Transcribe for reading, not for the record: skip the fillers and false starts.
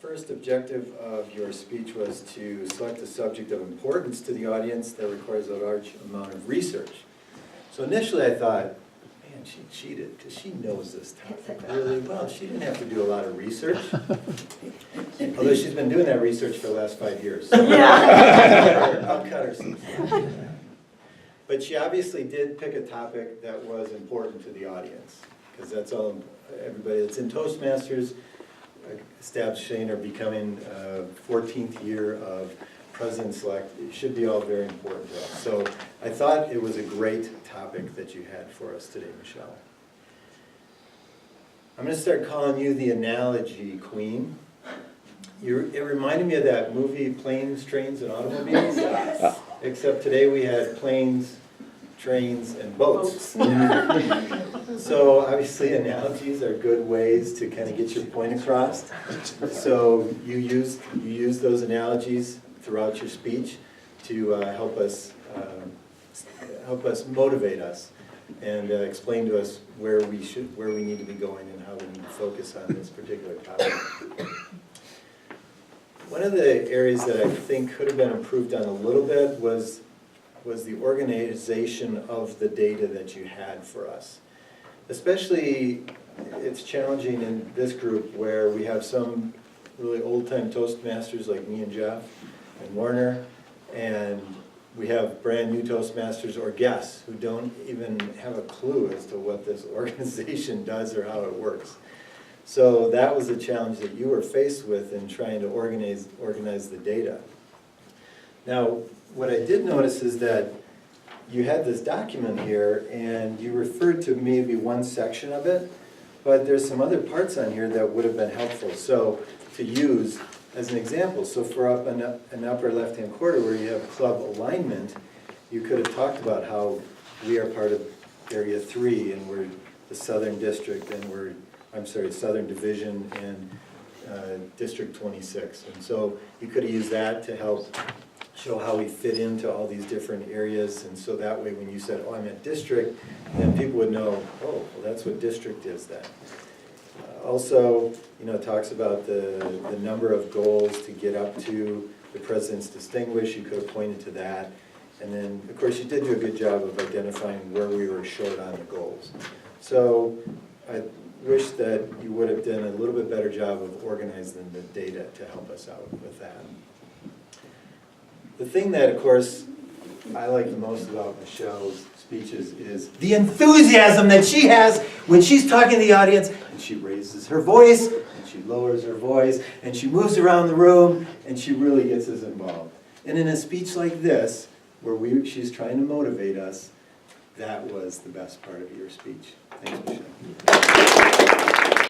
first objective of your speech was to select a subject of importance to the audience that requires a large amount of research. So initially I thought, man, she cheated because she knows this topic really well. She didn't have to do a lot of research. Although she's been doing that research for the last 5 years. So I'll cut her some slack. But she obviously did pick a topic that was important to the audience, because that's all, everybody that's in Toastmasters, establishing or becoming 14th year of President-elect, it should be all very important to us. So I thought it was a great topic that you had for us today, Michelle. I'm going to start calling you the analogy queen. It reminded me of that movie, Planes, Trains, and Automobiles. Yes. Except today we had planes, trains, and boats. So obviously analogies are good ways to kind of get your point across. So you use those analogies throughout your speech to help us motivate us and explain to us where we need to be going and how we need to focus on this particular topic. One of the areas that I think could have been improved on a little bit was the organization of the data that you had for us. Especially, it's challenging in this group where we have some really old-time Toastmasters like me and Jeff and Warner, and we have brand new Toastmasters or guests who don't even have a clue as to what this organization does or how it works. So that was a challenge that you were faced with in trying to organize the data. Now, what I did notice is that you had this document here, and you referred to maybe one section of it, but there's some other parts on here that would have been helpful. So to use as an example, so for up in the upper left-hand corner where you have club alignment, you could have talked about how we are part of Area 3, and we're the Southern District, and we're Southern Division and District 26. And so you could have used that to help show how we fit into all these different areas. And so that way when you said, oh, I'm at district, then people would know, oh, well, that's what district is then. Also, it talks about the number of goals to get up to the President's Distinguished. You could have pointed to that. And then, of course, you did do a good job of identifying where we were short on the goals. So I wish that you would have done a little bit better job of organizing the data to help us out with that. The thing that, of course, I like the most about Michelle's speeches is the enthusiasm that she has when she's talking to the audience, and she raises her voice, and she lowers her voice, and she moves around the room, and she really gets us involved. And in a speech like this, where she's trying to motivate us, that was the best part of your speech. Thanks, Michelle.